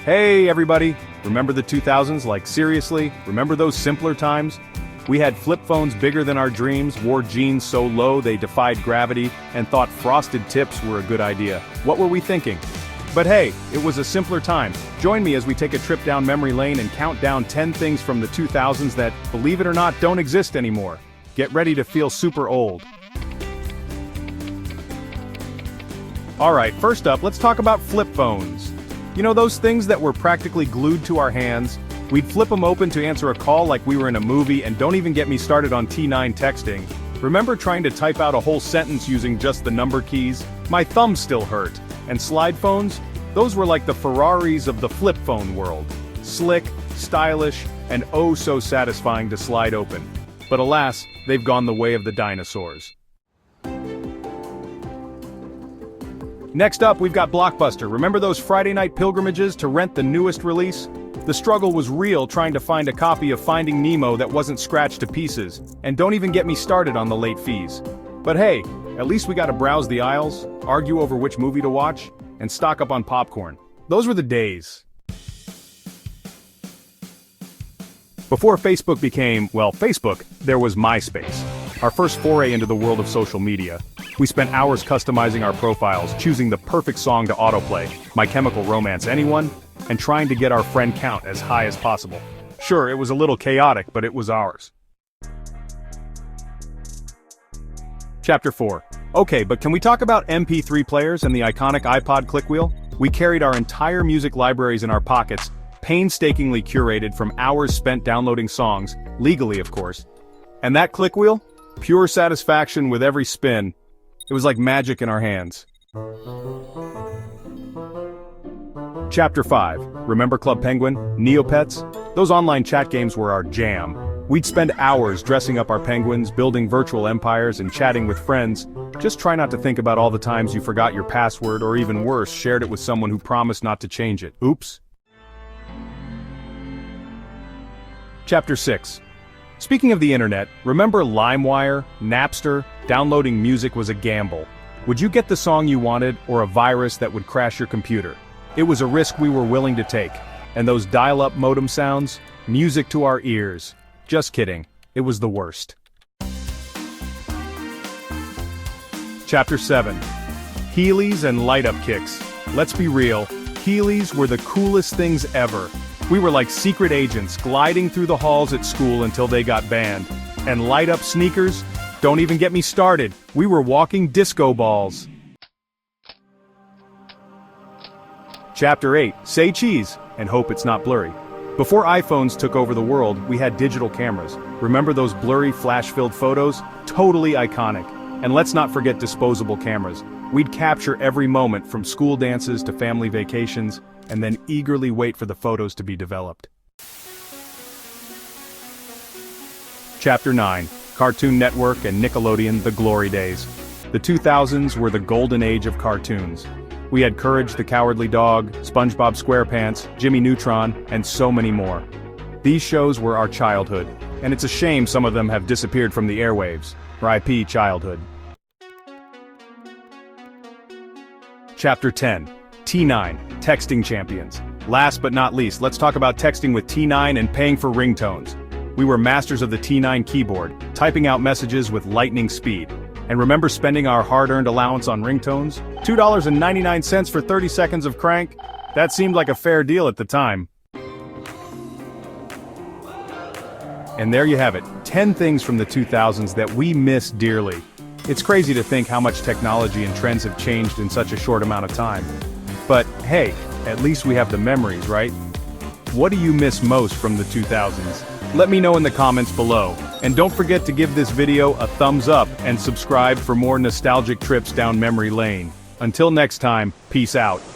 Hey everybody, remember the 2000s? Like seriously, remember those simpler times? We had flip phones bigger than our dreams, wore jeans so low they defied gravity, and thought frosted tips were a good idea. What were we thinking? But hey, it was a simpler time. Join me as we take a trip down memory lane and count down 10 things from the 2000s that, believe it or not, don't exist anymore. Get ready to feel super old. Alright, first up, let's talk about flip phones. You know those things that were practically glued to our hands? We'd flip them open to answer a call like we were in a movie, and don't even get me started on T9 texting. Remember trying to type out a whole sentence using just the number keys? My thumbs still hurt. And slide phones? Those were like the Ferraris of the flip phone world. Slick, stylish, and oh so satisfying to slide open. But alas, they've gone the way of the dinosaurs. Next up, we've got Blockbuster. Remember those Friday night pilgrimages to rent the newest release? The struggle was real trying to find a copy of Finding Nemo that wasn't scratched to pieces, and don't even get me started on the late fees. But hey, at least we got to browse the aisles, argue over which movie to watch, and stock up on popcorn. Those were the days. Before Facebook became, well, Facebook, there was MySpace. Our first foray into the world of social media. We spent hours customizing our profiles, choosing the perfect song to autoplay, My Chemical Romance Anyone, and trying to get our friend count as high as possible. Sure, it was a little chaotic, but it was ours. Chapter 4. Okay, but can we talk about MP3 players and the iconic iPod click wheel? We carried our entire music libraries in our pockets, painstakingly curated from hours spent downloading songs, legally of course. And that click wheel? Pure satisfaction with every spin. It was like magic in our hands. Chapter 5. Remember Club Penguin? Neopets? Those online chat games were our jam. We'd spend hours dressing up our penguins, building virtual empires, and chatting with friends. Just try not to think about all the times you forgot your password, or even worse, shared it with someone who promised not to change it. Oops. Chapter 6. Speaking of the internet, remember LimeWire, Napster? Downloading music was a gamble. Would you get the song you wanted, or a virus that would crash your computer? It was a risk we were willing to take. And those dial-up modem sounds? Music to our ears. Just kidding. It was the worst. Chapter 7. Heelys and light-up kicks. Let's be real, Heelys were the coolest things ever. We were like secret agents gliding through the halls at school until they got banned. And light-up sneakers? Don't even get me started. We were walking disco balls. Chapter 8. Say cheese, and hope it's not blurry. Before iPhones took over the world, we had digital cameras. Remember those blurry, flash-filled photos? Totally iconic. And let's not forget disposable cameras. We'd capture every moment from school dances to family vacations, and then eagerly wait for the photos to be developed. Chapter 9. Cartoon Network and Nickelodeon, the glory days. The 2000s were the golden age of cartoons. We had Courage the Cowardly Dog, SpongeBob SquarePants, Jimmy Neutron, and so many more. These shows were our childhood, and it's a shame some of them have disappeared from the airwaves. RIP childhood. Chapter 10. T9, Texting Champions. Last but not least, let's talk about texting with T9 and paying for ringtones. We were masters of the T9 keyboard, typing out messages with lightning speed. And remember spending our hard-earned allowance on ringtones? $2.99 for 30 seconds of crank? That seemed like a fair deal at the time. And there you have it, 10 things from the 2000s that we miss dearly. It's crazy to think how much technology and trends have changed in such a short amount of time. But hey, at least we have the memories, right? What do you miss most from the 2000s? Let me know in the comments below. And don't forget to give this video a thumbs up and subscribe for more nostalgic trips down memory lane. Until next time, peace out.